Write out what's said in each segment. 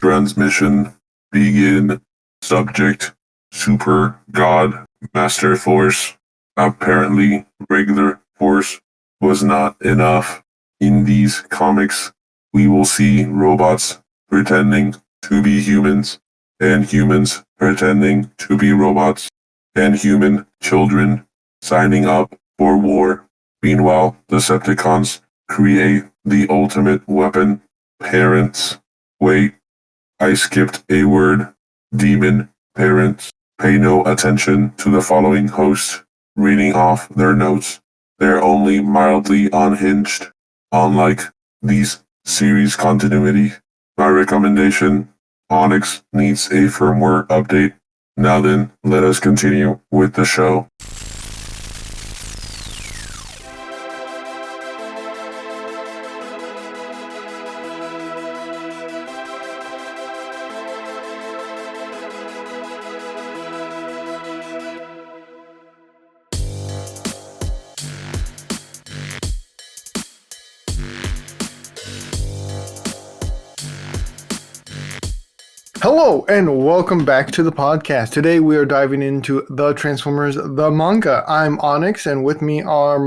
Transmission begin. Subject Super-God Masterforce. Apparently, regular force was not enough. In these comics, we will see robots pretending to be humans, and humans pretending to be robots, and human children signing up for war. Meanwhile, Decepticons create the ultimate weapon. Parents. Wait, I skipped a word. Demon parents. Pay no attention to the following host reading off their notes. They're only mildly unhinged. Unlike these series continuity, my recommendation, Onyx needs a firmware update. Now then, let us continue with the show. Hello and welcome back to the podcast. Today we are diving into the Transformers The Manga. I'm Onyx and with me are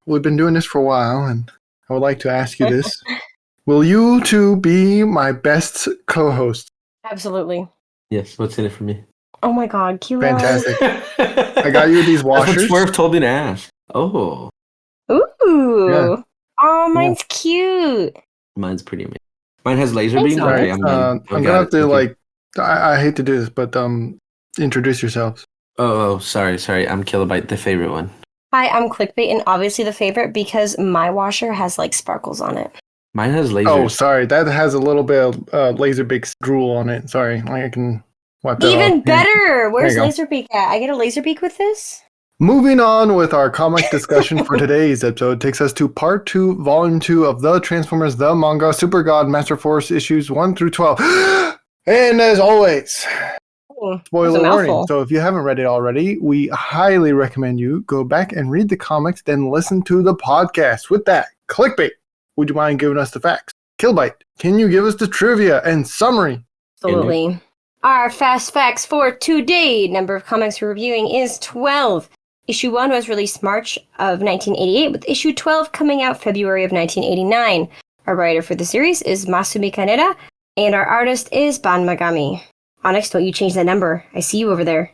we've been doing this for a while and I would like to ask you this. Will you two be my best co-hosts? Absolutely. Yes, what's in it for me? Oh my god, Kilo. Fantastic. I got you these washers. That's what Swerve told me to ask. Oh. Ooh. Yeah. Oh, mine's cute. Mine's pretty amazing. Mine has laser Thanks, beam. Onyx. Okay, I'm gonna have to I hate to do this, but introduce yourselves. Oh, sorry. I'm Killobyte, the favorite one. Hi, I'm Clickbait and obviously the favorite because my washer has like sparkles on it. Mine has lasers. Oh, sorry, that has a little bit of Laserbeak's drool on it. Sorry, I can wipe that Even off. better! Where's There you Laserbeak at? I get a Laserbeak with this? Moving on with our comic discussion for today's episode takes us to part 2, volume 2 of the Transformers The Manga Super-God Masterforce issues 1 through 12. And as always, spoiler warning. So if you haven't read it already, we highly recommend you go back and read the comics, then listen to the podcast. With that, Clickbait, would you mind giving us the facts? Killobyte, can you give us the trivia and summary? Absolutely. Our fast facts for today. Number of comics we're reviewing is 12. Issue 1 was released March of 1988, with issue 12 coming out February of 1989. Our writer for the series is Masumi Kaneda, and our artist is Ban Magami. Onyx, don't you change that number. I see you over there.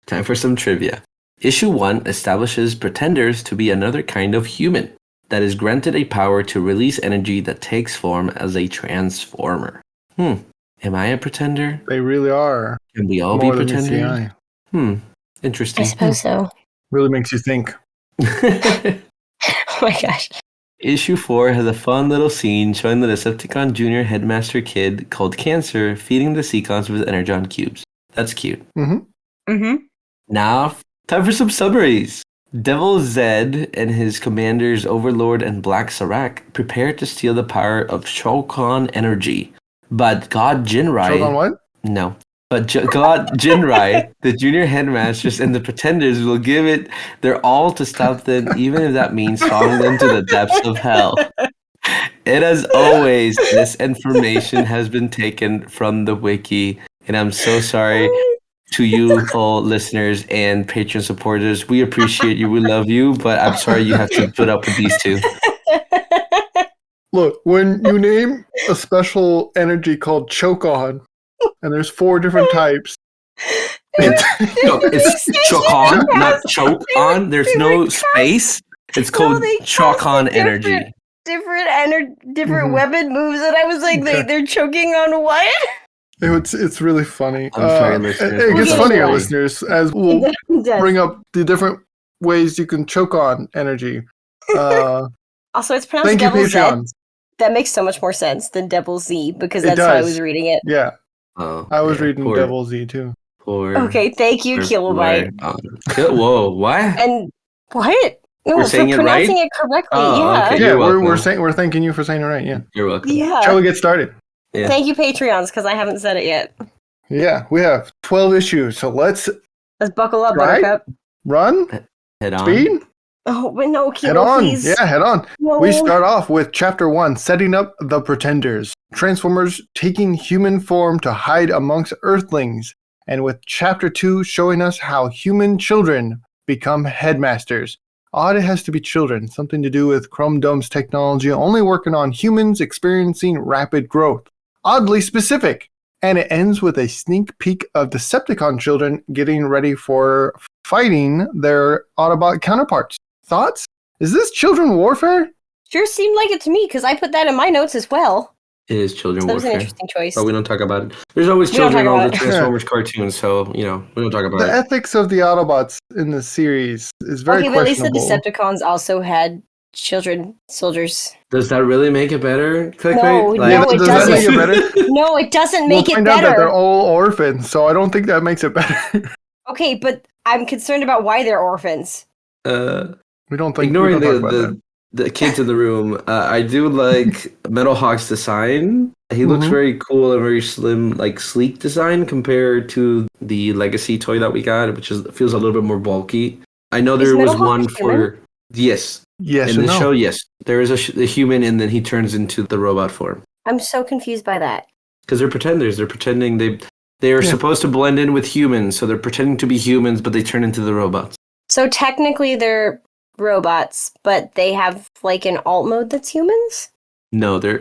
Time for some trivia. Issue 1 establishes pretenders to be another kind of human that is granted a power to release energy that takes form as a transformer. Am I a pretender? They really are. Can we all More be than pretenders? ACI. Interesting. I suppose so. Really makes you think. Oh my gosh. Issue 4 has a fun little scene showing the Decepticon Junior Headmaster Kid called Cancer feeding the Seacons with Energon cubes. That's cute. Now, time for some summaries. Devil Zed and his commanders Overlord and Black Serac prepare to steal the power of Shokon energy. But God Jinrai... Shokon what? No. But God Jinrai, the junior headmasters, and the pretenders will give it their all to stop them, even if that means falling them to the depths of hell. And as always, this information has been taken from the wiki, and I'm so sorry to you all listeners and Patreon supporters. We appreciate you, we love you, but I'm sorry you have to put up with these two. Look, when you name a special energy called Choke-On, and there's 4 different types. It's choke-on, not choke-on. There's no space. It's called choke-on energy. Different weapon moves, and I was like, they're choking on what? It's really funny. I'm sorry, listeners. It gets I'm funnier, sorry. listeners, as we'll bring up the different ways you can choke on energy. Also, it's pronounced Thank you, Devil Patreon. Z. That makes so much more sense than Devil Z, because It that's how I does. was reading it. Yeah, Oh, I was reading poor- Devil Z too. Okay, thank you, Killobyte. Whoa, what? And what? No, We're for saying it pronouncing right? it correctly. Oh, Yeah. okay. Yeah, You're welcome. we're thanking you for saying it right. Yeah. You're welcome. Yeah. Shall we get started? Yeah. Thank you, Patreons, because I haven't said it yet. Yeah, we have 12 issues, so let's Buckle up, Right? Buttercup. run. Head on. Speed. Oh, but no, Head Kilo, on. please. Yeah, head on. No. We start off with Chapter 1, Setting Up the Pretenders. Transformers taking human form to hide amongst Earthlings, and with Chapter 2 showing us how human children become headmasters. Odd it has to be children, something to do with Chrome Dome's technology only working on humans experiencing rapid growth. Oddly specific. And it ends with a sneak peek of Decepticon children getting ready for fighting their Autobot counterparts. Thoughts? Is this children warfare? Sure seemed like it to me, because I put that in my notes as well. It is children So that was an warfare. interesting choice. But we don't talk about it. There's always We don't children in talk all the about it. Transformers cartoons, so, we don't talk about The it. ethics of the Autobots in the series is very Okay, but at least the questionable. Decepticons also had children soldiers. Does that really make it better, Clickbait? No, no, it does that make doesn't. it better? No, it doesn't make We'll it find out that better. they're all orphans, so I don't think that makes it better. Okay, but I'm concerned about why they're orphans. we don't think Ignoring we don't talk about that. the kids in the room, I do like Metal Hawk's design. He looks Mhm. very cool and very slim, like sleek design compared to the Legacy toy that we got, which feels a little bit more bulky. I know Is there was Metal Hawk one human? for yes. Yes In and the no. show, yes, there is a human, and then he turns into the robot form I'm so confused by that. because they're pretenders. They're pretending they are Yeah. supposed to blend in with humans, so they're pretending to be humans, but they turn into the robots. So technically they're robots, but they have like an alt mode that's humans? No, they're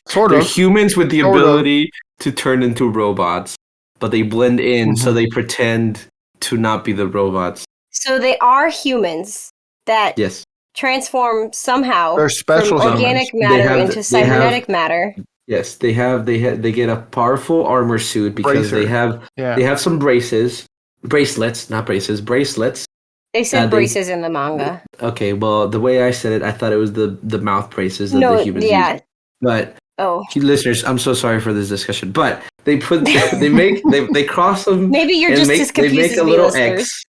Sort they're of. humans with the Sort of. ability to turn into robots, but they blend in, so Mhm. they pretend to not be the robots. So they are humans that Yes, transform somehow They're special from humans. organic They matter have- into they have- cybernetic matter. yes, they get a powerful armor suit because Bracer. they have some bracelets, not braces, bracelets. They said they- braces in the manga. Okay, well, the way I said it, I thought it was the mouth braces that No, the humans yeah. use. But Oh. listeners, I'm so sorry for this discussion, but they put they cross them. Maybe you're and just make, as they confused make as a me, little listeners. X,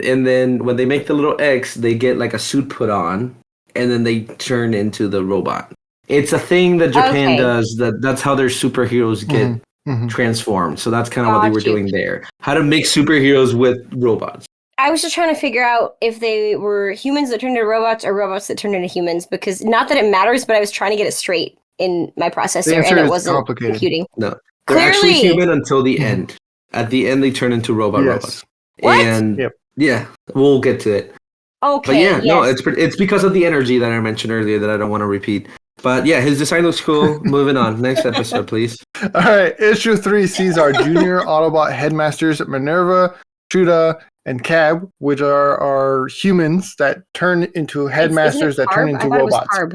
and then when they make the little X, they get like a suit put on, and then they turn into the robot. It's a thing that Japan Okay. does. That's how their superheroes get Mhm. transformed. So that's kind of what they were Got you. doing there. How to make superheroes with robots. I was just trying to figure out if they were humans that turned into robots or robots that turned into humans, because not that it matters, but I was trying to get it straight in my processor, answer and it is wasn't complicated. computing. No, they're actually Clearly. human until the Mhm. end. At the end, they turn into robots. Yes. What? And Yep. yeah, we'll get to it. Okay, But yeah, no, yes. it's because of the energy that I mentioned earlier that I don't want to repeat. But yeah, his design looks cool. Moving on. Next episode, please. All right, issue 3 sees our junior Autobot headmasters Minerva, Shuda, and Cab, which are our humans that turn into headmasters that turn into robots. Carb.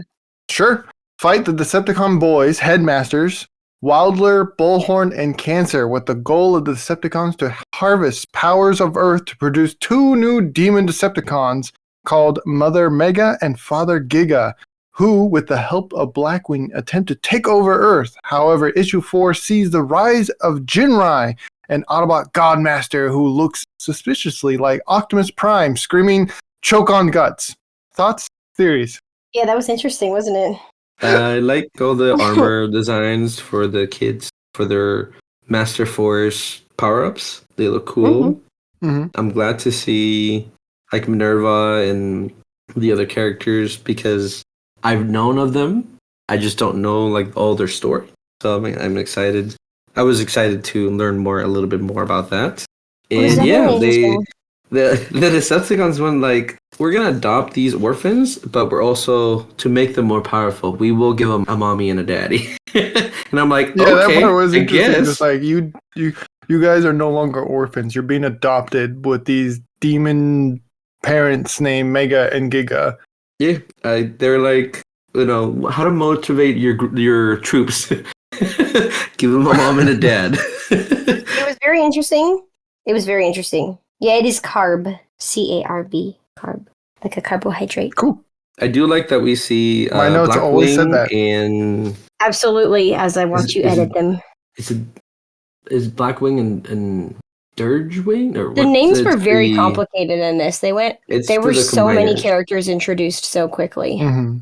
Sure. Fight the Decepticon boys, headmasters, Wildler, Bullhorn, and Cancer, with the goal of the Decepticons to harvest powers of Earth to produce 2 new demon Decepticons called Mother Mega and Father Giga, who, with the help of Blackwing, attempt to take over Earth. However, issue 4 sees the rise of Jinrai, an Autobot Godmaster who looks suspiciously like Optimus Prime, screaming, "Choke on guts." Thoughts? Theories? Yeah, that was interesting, wasn't it? I like all the armor designs for the kids for their Master Force power-ups. They look cool. Mhm. I'm glad to see like Minerva and the other characters because I've known of them. I just don't know like all their story. So I'm excited. I was excited to learn a little bit more about that. was And yeah, definitely the Decepticons went like, we're gonna adopt these orphans, but we're also to make them more powerful. We will give them a mommy and a daddy. And I'm like, Yeah, okay, that part was I interesting. guess. It's like you guys are no longer orphans. You're being adopted with these demon parents named Mega and Giga. Yeah, they're like, how to motivate your troops. Give them a mom and a dad. It was very interesting. Yeah, it is carb. C-A-R-B. Carb. Like a carbohydrate. Cool. I do like that we see My notes always said that. and Absolutely, as I watch you is edit them. is Blackwing and Dirgewing or The what? names It's were very the- complicated in this. There for were the so many combiners. characters introduced so quickly. Hmm.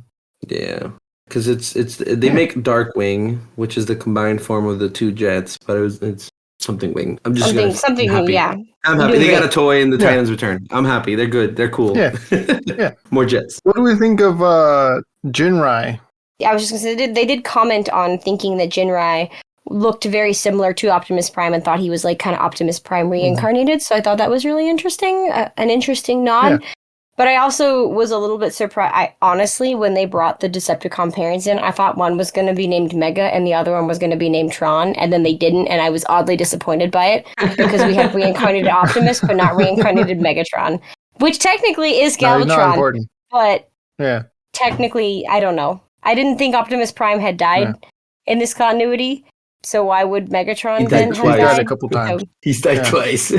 Yeah, because they make Darkwing, which is the combined form of the two jets, but it's something wing. I'm just Something, happy. yeah. I'm You're happy. doing They got a great. toy in the Yeah. Titans Return. I'm happy. They're good. They're cool. Yeah. Yeah. More jets. What do we think of Jinrai? I was just going to say, they did comment on thinking that Jinrai looked very similar to Optimus Prime and thought he was like kind of Optimus Prime reincarnated. So I thought that was really interesting, an interesting nod. Yeah. But I also was a little bit surprised. Honestly, when they brought the Decepticon parents in, I thought one was going to be named Mega and the other one was going to be named Tron, and then they didn't, and I was oddly disappointed by it because we had reincarnated Optimus, but not reincarnated Megatron, which technically is No, he's not Galvatron, important. but Yeah. technically, I don't know. I didn't think Optimus Prime had died in this continuity, so why would Megatron He then died have twice. died? a couple times. He's died Yeah. twice.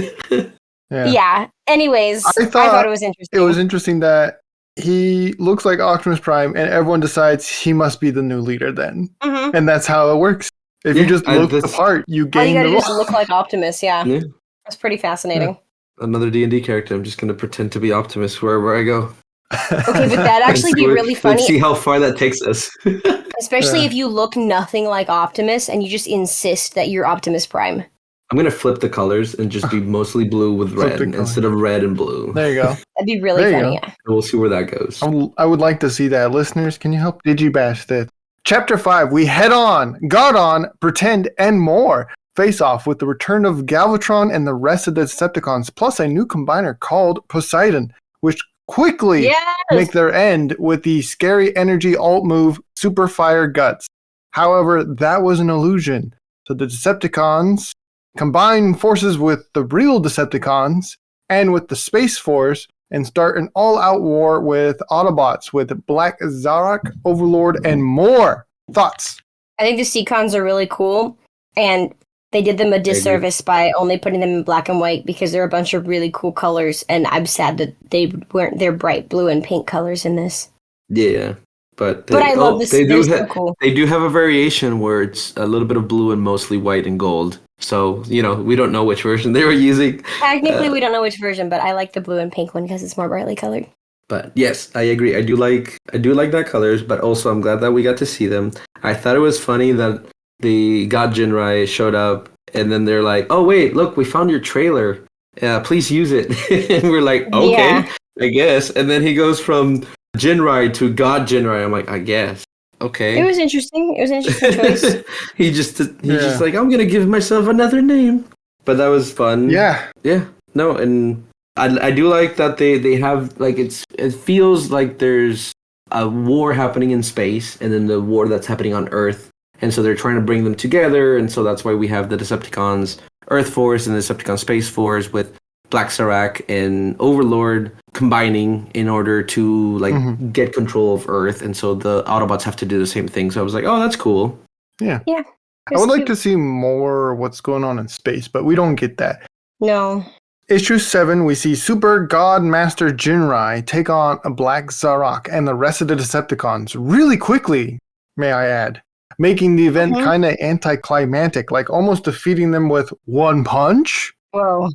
Yeah. Anyways, I thought it was interesting. It was interesting that he looks like Optimus Prime, and everyone decides he must be the new leader then. Mhm. And that's how it works. If you just look the part, you All you gain gotta the do is role. look like Optimus, yeah. Yeah. That's pretty fascinating. Another D&D character. I'm just going to pretend to be Optimus wherever I go. Okay, but that'd actually be really funny. Let's see how far that takes us. Especially if you look nothing like Optimus and you just insist that you're Optimus Prime. I'm going to flip the colors and just be mostly blue with Flip red the color. instead of red and blue. There you go. That'd be really There you funny. go. Yeah. We'll see where that goes. I would like to see that. Listeners, can you help Digibash this? Chapter 5, we head on, got on, pretend, and more. Face off with the return of Galvatron and the rest of the Decepticons, plus a new combiner called Poseidon, which quickly Yes! make their end with the scary energy alt move Super Fire Guts. However, that was an illusion. So the Decepticons combine forces with the real Decepticons and with the Space Force and start an all-out war with Autobots, with Black Zarak, Overlord, and more. Thoughts? I think the Seacons are really cool, and they did them a disservice by only putting them in black and white because they're a bunch of really cool colors, and I'm sad that they weren't their bright blue and pink colors in this. Yeah. But I love this. They do, so cool. They do have a variation where it's a little bit of blue and mostly white and gold. So, we don't know which version they were using. Technically, we don't know which version, but I like the blue and pink one because it's more brightly colored. But yes, I agree. I do like that colors, but also I'm glad that we got to see them. I thought it was funny that the God Jinrai showed up and then they're like, "Oh wait, look, we found your trailer. Please use it." And we're like, "Okay, I guess." And then he goes from Jinrai to God Jinrai. I'm like, "I guess." Okay. It was interesting. It was an interesting choice. He's just like, "I'm gonna give myself another name." But that was fun. Yeah. Yeah. No, and I do like that they have like it feels like there's a war happening in space and then the war that's happening on Earth, and so they're trying to bring them together, and so that's why we have the Decepticons Earth Force and the Decepticon Space Force with Black Zarak and Overlord combining in order to get control of Earth, and so the Autobots have to do the same thing. So I was like, oh, that's cool. Yeah. Yeah. I would like to see more what's going on in space, but we don't get that. No. Issue 7, we see Super-God Master Jinrai take on a Black Zarak and the rest of the Decepticons really quickly, may I add, making the event kind of anticlimactic, like almost defeating them with one punch. Whoa.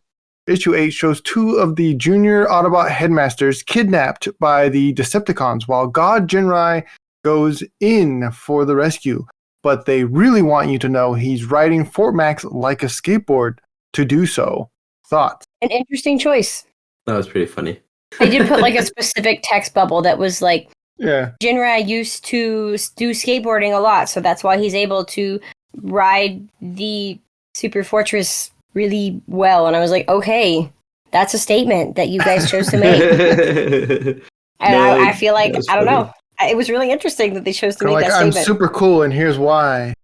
Issue 8 shows 2 of the junior Autobot headmasters kidnapped by the Decepticons while God Jinrai goes in for the rescue. But they really want you to know he's riding Fort Max like a skateboard to do so. Thoughts? An interesting choice. That was pretty funny. They did put like a specific text bubble that was like, Yeah. Jinrai used to do skateboarding a lot, so that's why he's able to ride the Super Fortress really well. And I was like, okay, that's a statement that you guys chose to make. And I feel like, I don't know. It was really interesting that they chose to make that statement. I'm super cool and here's why.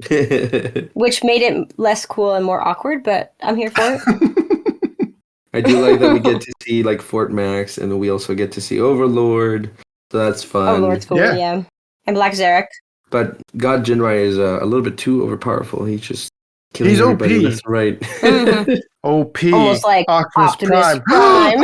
Which made it less cool and more awkward, but I'm here for it. I do like that we get to see like Fort Max, and we also get to see Overlord, so that's fun. Overlord's cool, yeah. And Black Zarak. But God Jinrai is a little bit too overpowerful. He's just killing everybody OP. left and right. Mm-hmm. OP. Almost like Optimus Prime.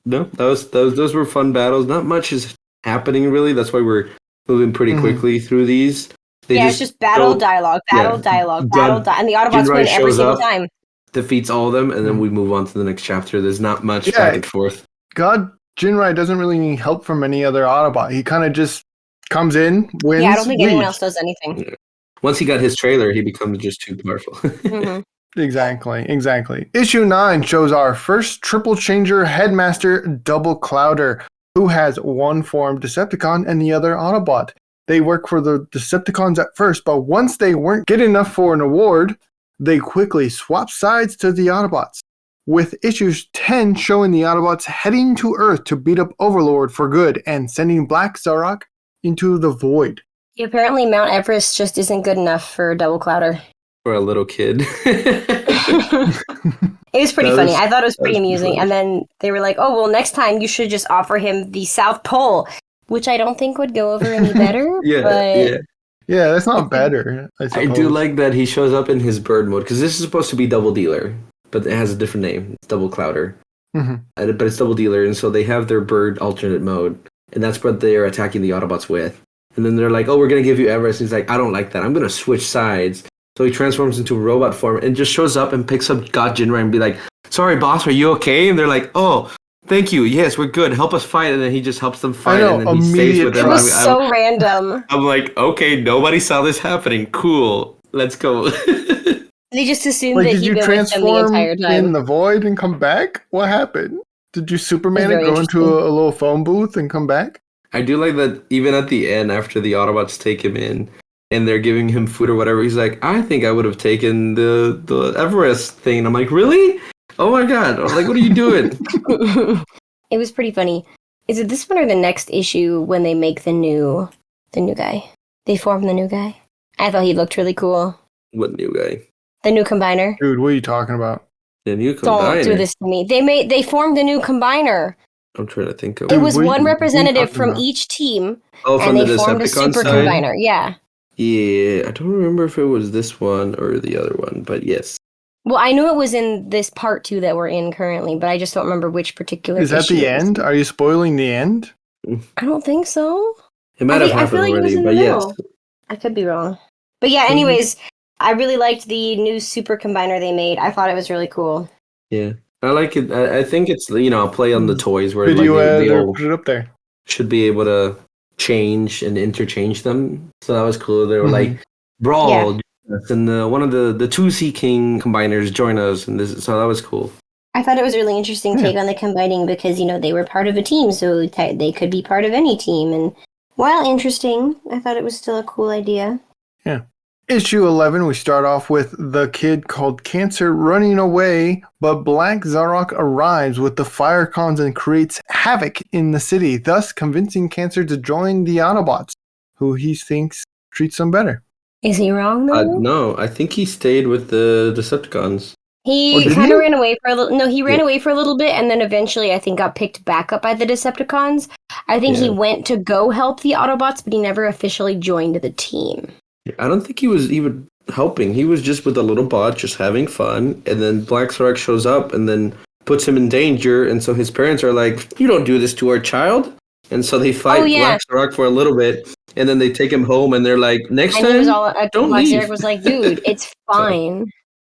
No, those were fun battles. Not much is happening really. That's why we're moving pretty quickly through these. It's just battle dialogue, and the Autobots win every single time. Defeats all of them, and then we move on to the next chapter. There's not much back and forth. God Jinrai doesn't really need help from any other Autobot. He kind of just comes in, wins. Yeah, I don't think anyone else leaves. does anything. Yeah. Once he got his trailer, he becomes just too powerful. Exactly. Issue 9 shows our first triple changer headmaster Double Clouder. who has one formed Decepticon and the other Autobot. They work for the Decepticons at first, but once they weren't good enough for an award, they quickly swapped sides to the Autobots, with issues 10 showing the Autobots heading to Earth to beat up Overlord for good and sending Black Zarok into the void. Yeah, apparently Mount Everest just isn't good enough for Double Clouder. For a little kid. It was pretty funny. I thought it was pretty pretty amusing. funny. And then they were like, oh, well, next time you should just offer him the South Pole, which I don't think would go over any better. but Yeah, that's not better. I I do suppose. like that he shows up in his bird mode, because this is supposed to be Double Dealer, but it has a different name. It's Double Clouder. Mhm. But it's Double Dealer, and so they have their bird alternate mode, and that's what they're attacking the Autobots with. And then they're like, oh, we're going to give you Everest. And he's like, I don't like that. I'm going to switch sides. So he transforms into robot form and just shows up and picks up God Jinrai and be like, sorry, boss, are you okay? And they're like, oh, thank you. Yes, we're good. Help us fight. And then he just helps them fight. know, And then he stays with it them. was so random. I'm like, okay, nobody saw this happening. Cool. Let's go. They just assumed Like, that did he'd you been with them the transform entire time. in the void and come back? What happened? Did you Superman Very it, go into interesting. a little phone booth and come back? I do like that even at the end, after the Autobots take him in and they're giving him food or whatever, he's like, I think I would have taken the Everest thing. And I'm like, really? Oh my god. I was like, what are you doing? It was pretty funny. Is it this one or the next issue when they make the new guy? They form the new guy? I thought he looked really cool. What new guy? The new combiner. Dude, what are you talking about? The new Don't do combiner. this to me. They formed a new combiner. I'm trying to think of It Dude, was what are one you representative talking from about? each team, Oh, and from the they formed a Decepticon super side? combiner. Yeah. Yeah, I don't remember if it was this one or the other one, but yes. Well, I knew it was in this part 2 that we're in currently, but I just don't remember which particular Is that issue the it was end? in. Are you spoiling the end? I don't think so. It might have I happened feel like it was already, in but the yes. middle. I could be wrong. But yeah, anyways, I really liked the new super combiner they made. I thought it was really cool. Yeah. I like it. I think it's, a play on the toys where Video like, they editor, all put it up there. should be able to change and interchange them. So that was cool. They were Mhm. like, Brawl, join us, and one of the 2C King combiners join us, and so that was cool. I thought it was a really interesting Yeah. take on the combining because, they were part of a team, so they could be part of any team. And while interesting, I thought it was still a cool idea. Issue 11, we start off with the kid called Cancer running away, but Black Zarok arrives with the Firecons and creates havoc in the city, thus convincing Cancer to join the Autobots, who he thinks treats them better. Is he wrong, though? No, I think he stayed with the Decepticons. Oh, He did kind he? of ran away for a little. No, he ran Yeah. away for a little bit, and then eventually, I think, got picked back up by the Decepticons. I think he Yeah. went to go help the Autobots, but he never officially joined the team. I don't think he was even helping. He was just with a little bot, just having fun, and then Black Zarok shows up and then puts him in danger, and so his parents are like, you don't do this to our child. And so they fight Oh, yeah. Black Zarok for a little bit, and then they take him home, and they're like, next And he was time, all. don't Black leave. Zarek was like, "Dude, it's fine."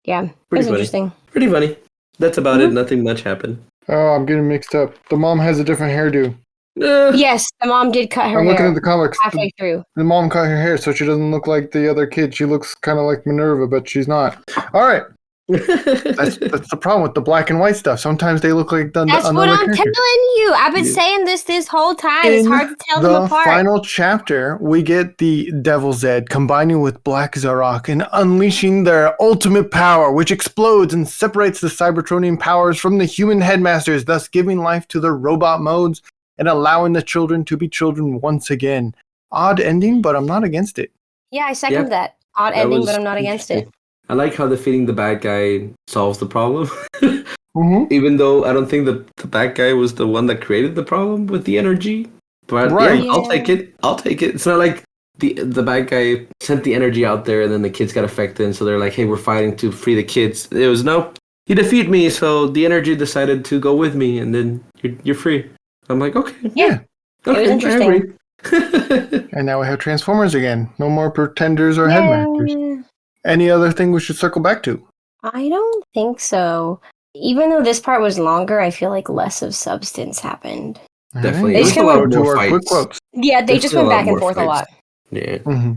Yeah, it Pretty was funny. interesting. Pretty funny. That's about Mhm. it. Nothing much happened. Oh, I'm getting mixed up. The mom has a different hairdo. Yes, the mom did cut her I'm looking hair at the comics. halfway through. The mom cut her hair so she doesn't look like the other kid. She looks kind of like Minerva, but she's not. All right. That's the problem with the black and white stuff. Sometimes they look like That's what another I'm character. telling you. I've been Yeah. saying this whole time. It's In hard to tell them the apart. final chapter, we get the Devil's Head combining with Black Zarok and unleashing their ultimate power, which explodes and separates the Cybertronian powers from the human headmasters, thus giving life to their robot modes and allowing the children to be children once again. Odd ending, but I'm not against it. Yeah, I second Yeah. that. Odd That ending, was but I'm not against it. interesting. I like how defeating the bad guy solves the problem. Mm-hmm. Even though I don't think the bad guy was the one that created the problem with the energy. But Right. yeah, I'll Yeah. take it. I'll take it. It's not like the bad guy sent the energy out there and then the kids got affected, and so they're like, hey, we're fighting to free the kids. It was, no, you defeat me, so the energy decided to go with me, and then you're free. I'm like, okay. Yeah. Okay, was interesting. I agree. And now we have Transformers again. No more pretenders or headmasters. Yeah. Any other thing we should circle back to? I don't think so. Even though this part was longer, I feel like less of substance happened. Definitely. It was a lot to more our fights. quick quotes. Yeah, they just Definitely went a lot back and more forth a fights. lot. Yeah. Mm-hmm.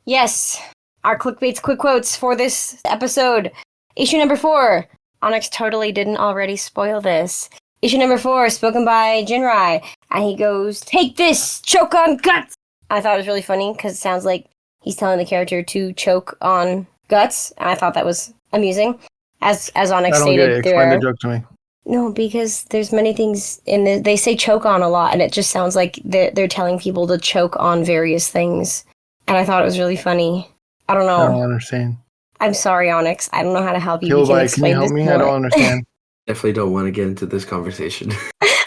Yes, our clickbait's quick quotes for this episode. Issue number 4. Onyx totally didn't already spoil this. Issue number 4, spoken by Jinrai. And he goes, "Take this! Choke on guts!" I thought it was really funny because it sounds like he's telling the character to choke on guts. And I thought that was amusing. As Onyx I don't get it. stated, Explain the joke to me. No, because there's many things in the, they say choke on a lot, and it just sounds like they're telling people to choke on various things. And I thought it was really funny. I don't know. I don't understand. I'm sorry, Onyx. I don't know how to help you. Killobyte, can you help me? I don't understand. Definitely don't want to get into this conversation.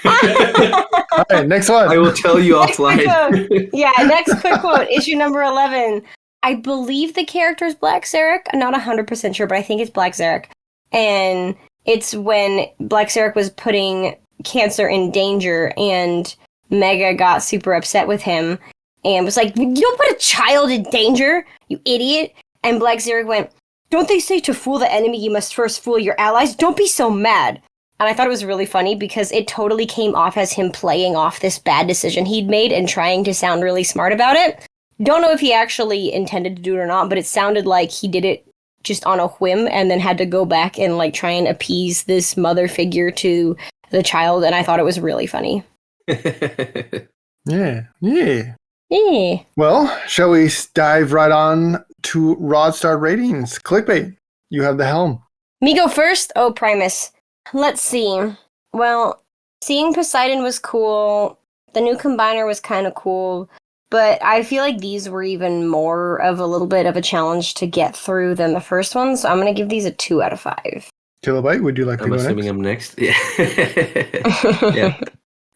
All right, next one. I will tell you Next quick offline. quote. Yeah, next quick quote. Issue number 11. I believe the character is Black Zarek. I'm not 100% sure, but I think it's Black Zarek. And it's when Black Zarek was putting Cancer in danger, and Mega got super upset with him and was like, "You don't put a child in danger, you idiot." And Black Zarek went, "Don't they say to fool the enemy, you must first fool your allies? Don't be so mad." And I thought it was really funny because it totally came off as him playing off this bad decision he'd made and trying to sound really smart about it. Don't know if he actually intended to do it or not, but it sounded like he did it just on a whim and then had to go back and like try and appease this mother figure to the child, and I thought it was really funny. Yeah. Yeah. Well, shall we dive right on to Rod Star ratings? Clickbait, you have the helm. Me go first? Oh, Primus. Let's see. Well, seeing Poseidon was cool. The new combiner was kind of cool. But I feel like these were even more of a little bit of a challenge to get through than the first one, so I'm going to give these a 2 out of 5. Killobyte, would you like to I'm go assuming next? I'm next. Yeah. Yeah.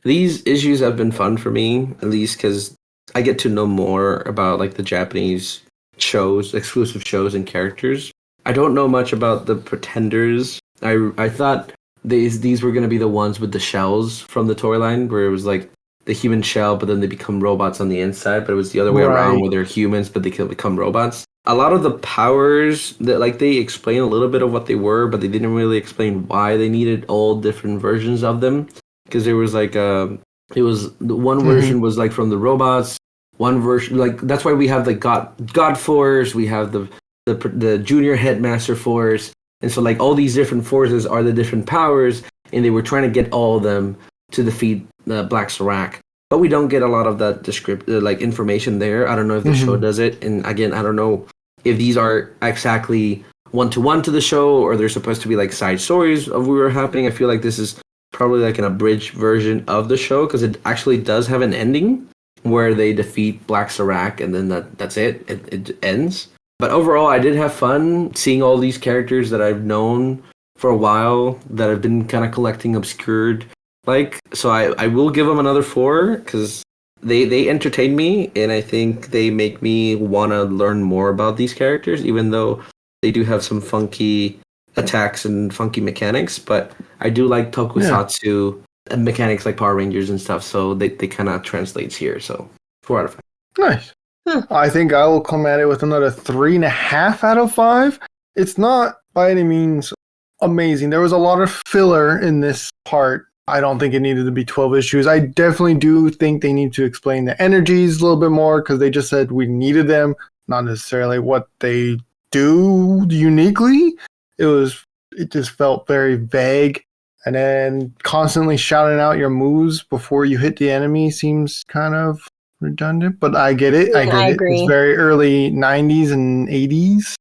These issues have been fun for me, at least because I get to know more about like the Japanese shows, exclusive shows and characters. I don't know much about the Pretenders. I thought these were going to be the ones with the shells from the toy line, where it was like the human shell, but then they become robots on the inside. But it was the other way around, where they're humans, but they can become robots. A lot of the powers that like they explain a little bit of what they were, but they didn't really explain why they needed all different versions of them. Because there was like it was the one version was like from the robots. One version, like that's why we have the God Force. We have the Junior Headmaster Force, and so like all these different forces are the different powers, and they were trying to get all of them to defeat Black Zarek. But we don't get a lot of that like information there. I don't know if the show does it, and again, I don't know if these are exactly one-to-one to the show, or they're supposed to be like side stories of what were happening. I feel like this is probably like an abridged version of the show, because it actually does have an ending where they defeat Black Zarek, and then that's it. It ends. But overall, I did have fun seeing all these characters that I've known for a while, that I've been kind of collecting obscured. So I will give them another 4, because they entertain me, and I think they make me want to learn more about these characters, even though they do have some funky attacks and funky mechanics. But I do like tokusatsu mechanics like Power Rangers and stuff, so they kind of translates here. So 4 out of 5. Nice. I think I will come at it with another 3.5 out of 5. It's not by any means amazing. There was a lot of filler in this part. I don't think it needed to be 12 issues. I definitely do think they need to explain the energies a little bit more, because they just said we needed them, not necessarily what they do uniquely. It just felt very vague. And then constantly shouting out your moves before you hit the enemy seems kind of redundant, but I get it. I agree. It's very early 90s and 80s.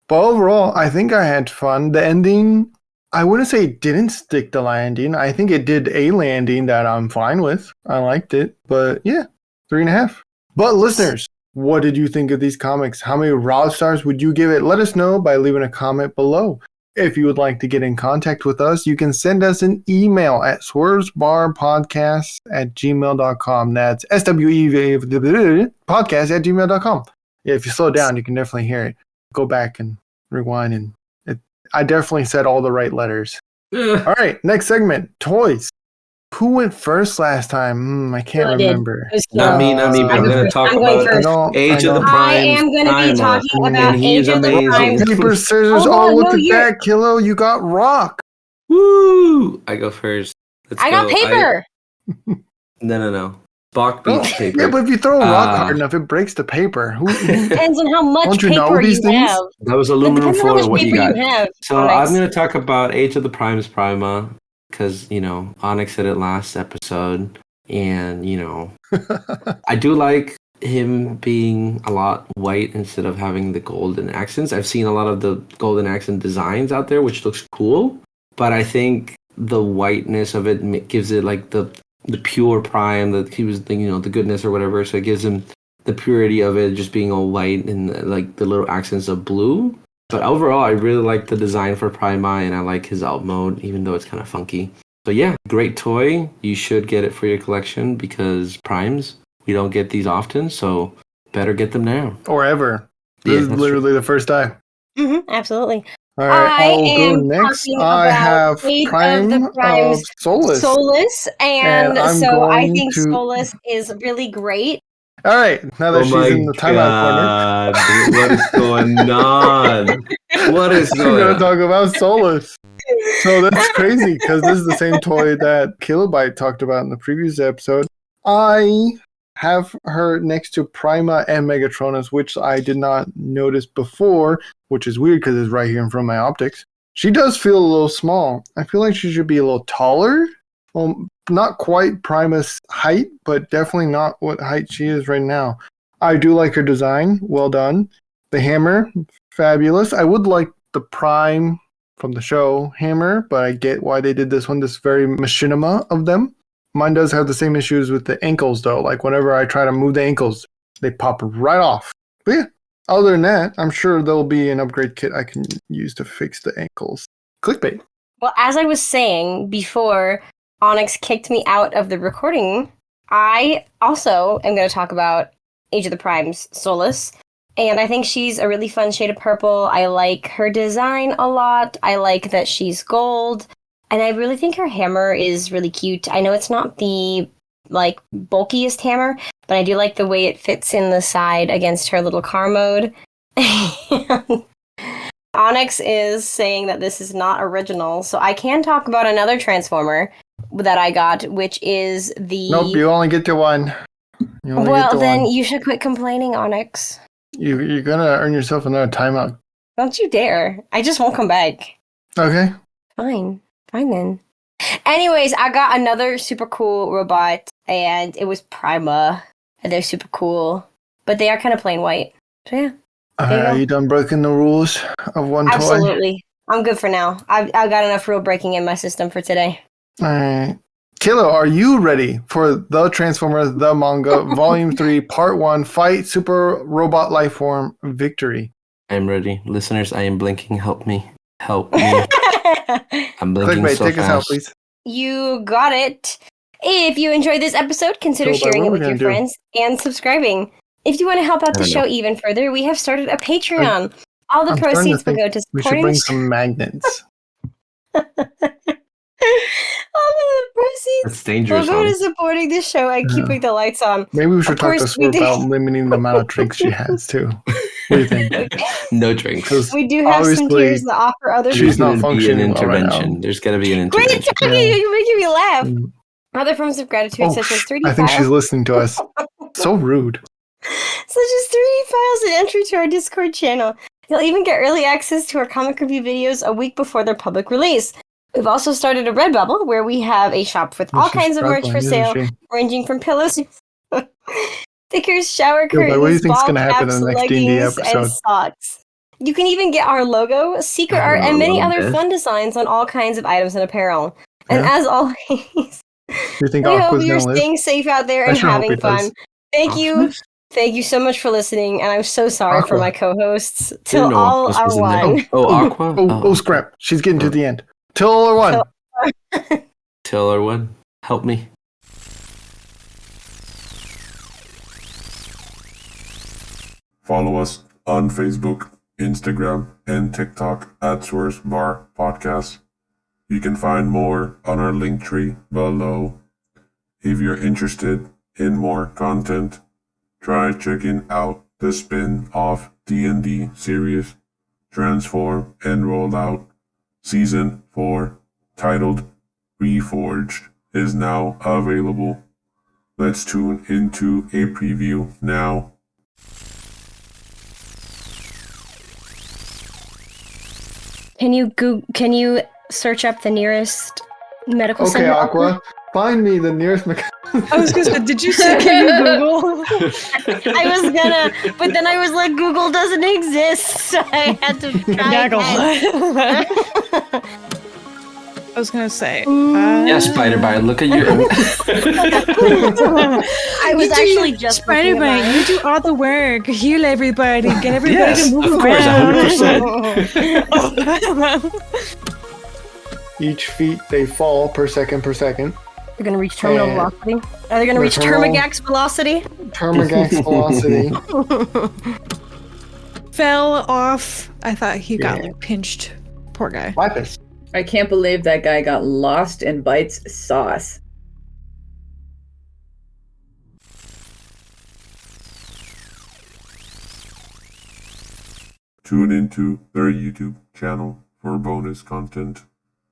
But overall, I think I had fun. The ending, I wouldn't say it didn't stick the landing. I think it did a landing that I'm fine with. I liked it. But yeah, 3.5. But listeners, what did you think of these comics? How many Rod stars would you give it? Let us know by leaving a comment below. If you would like to get in contact with us, you can send us an email at swervesbarpodcast@gmail.com. That's SWEV podcast@gmail.com. Yeah, if you slow down, you can definitely hear it. Go back and rewind, and I definitely said all the right letters. All right, next segment, toys. Who went first last time? I can't remember. Not me, but I'm going to talk about Age of the Prime. I am going to be talking about Age of the Prime. Paper, scissors. Look at that, Kilo. You got rock. Woo! I go first. I got paper. No. Spock beats paper. Yeah, but if you throw a rock hard enough, it breaks the paper. Depends on how much paper you have. That was aluminum foil. What you got? So I'm going to talk about Age of the Primes Prima. because, Onyx said it last episode. And, I do like him being a lot white instead of having the golden accents. I've seen a lot of the golden accent designs out there, which looks cool. But I think the whiteness of it gives it like the pure prime that he was, the goodness or whatever. So it gives him the purity of it just being all white and like the little accents of blue. But overall, I really like the design for Prima, and I like his alt mode, even though it's kind of funky. So yeah, great toy. You should get it for your collection because primes, we don't get these often, so better get them now. Or ever. Yeah, This is that's literally the first time. Absolutely. All right, I I'll go am next. talking I about have eight Prime of the primes, of Solus. and I'm so I going think to- Solus is really great. All right, now that Oh she's my in the timeout corner, god, what is going on? What is we're going going on? to talk about Solus. So that's crazy because this is the same toy that Killobyte talked about in the previous episode. I have her next to Prima and Megatronus, which I did not notice before, which is weird because it's right here in front of my optics. She does feel a little small. I feel like she should be a little taller. Well, not quite Prima's height, but definitely not what height she is right now. I do like her design. Well done. The hammer, fabulous. I would like the Prime from the show hammer, but I get why they did this one. This very machinima of them. Mine does have the same issues with the ankles, though. Like, whenever I try to move the ankles, they pop right off. But yeah, other than that, I'm sure there'll be an upgrade kit I can use to fix the ankles. Clickbait. Well, as I was saying before Onyx kicked me out of the recording, I also am going to talk about Age of the Primes Solus. And I think she's a really fun shade of purple. I like her design a lot. I like that she's gold. And I really think her hammer is really cute. I know it's not the, bulkiest hammer, but I do like the way it fits in the side against her little car mode. Onyx is saying that this is not original, so I can talk about another Transformer that I got, which is the... Nope, you only get to one. Well, then you should quit complaining, Onyx. You're gonna earn yourself another timeout. Don't you dare. I just won't come back. Okay. Fine then. Anyways, I got another super cool robot, and it was Prima, and they're super cool, but they are kind of plain white. So yeah. Are you done breaking the rules of one toy? Absolutely. I'm good for now. I've got enough rule breaking in my system for today. All right. Kilo, are you ready for the Transformers The Manga Volume 3 Part 1 Fight Super Robot Lifeform Victory? I'm ready. Listeners, I am blinking. Help me. Help me. I'm blinking Clickbait, so take fast. us out, please. You got it. If you enjoyed this episode, consider Killobyte, sharing what it are we with your gonna do? friends and subscribing. If you want to help out I the don't show know. even further, we have started a Patreon. All the I'm starting to proceeds will think go to We should supporting bring the some magnets. All of the proceeds That's will dangerous. go to Onyx. supporting the show and keeping the lights on. Maybe we should Of talk to course, we Swerve do. about limiting the amount of drinks she has, too. What do you think? No drinks. 'Cause We do have some obviously, tiers that offer other she's There's not gonna be an functioning well right now. intervention. There's got to be an Great intervention. talking! Yeah. You're making me laugh. Mm. Other forms of gratitude, Oh, such as 3D I think files, she's listening to us. So rude. such as 3D files and entry to our Discord channel. You'll even get early access to our comic review videos a week before their public release. We've also started a Redbubble where we have a shop with all She's kinds of merch for struggling, sale, isn't she? ranging from pillows, stickers, shower Yo, but curtains, what do you think's ball gonna happen caps, in the next D&D leggings, and episode? socks. You can even get our logo, secret I art, don't and know, many love other this. fun designs on all kinds of items and apparel. And Yeah. as always, You think we hope Aqua's you're gonna live? staying safe out there I and sure hope having he does. fun. Thank you. Thank you so much for listening, and I'm so sorry for Aqua. my co-hosts. Didn't Till know all Aqua's are was in there. one. Oh, Aqua? Oh, scrap. She's getting to the end. Till all are one. Till or one. Help me. Follow us on Facebook, Instagram, and TikTok at Swerve Bar Podcast. You can find more on our link tree below. If you're interested in more content, try checking out the spin-off D&D series, Transform and Roll Out, Season 4, titled Reforged, is now available. Let's tune into a preview now. Can you search up the nearest Medical Okay, center. Aqua, find me the nearest I was gonna say, did you say, can you Google? I was gonna, but then I was like, Google doesn't exist, so I had to try Gaggle. again. I was gonna say. Yeah, Spider-Bite, look at your... I was actually just looking at Spider-Man, mine. you do all the work. Heal everybody. Get everybody Yes, to move of course, around. 100%. Each feet they fall per second. They're gonna reach terminal And- velocity. Are they gonna reach terminal- Termagax velocity? Termagax velocity. Fell off. I thought he got Yeah. like pinched. Poor guy. Lapis. I can't believe that guy got lost in Bite's sauce. Tune into their YouTube channel for bonus content,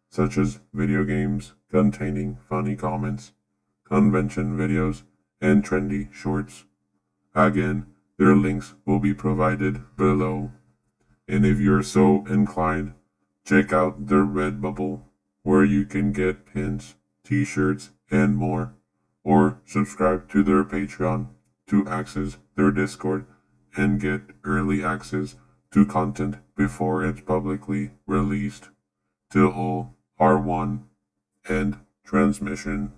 such as video games containing funny comments, convention videos, and trendy shorts. Again, their links will be provided below. And if you're so inclined, check out their Redbubble, where you can get pins, t-shirts, and more. Or subscribe to their Patreon to access their Discord and get early access to content before it's publicly released. Till all are one. End transmission.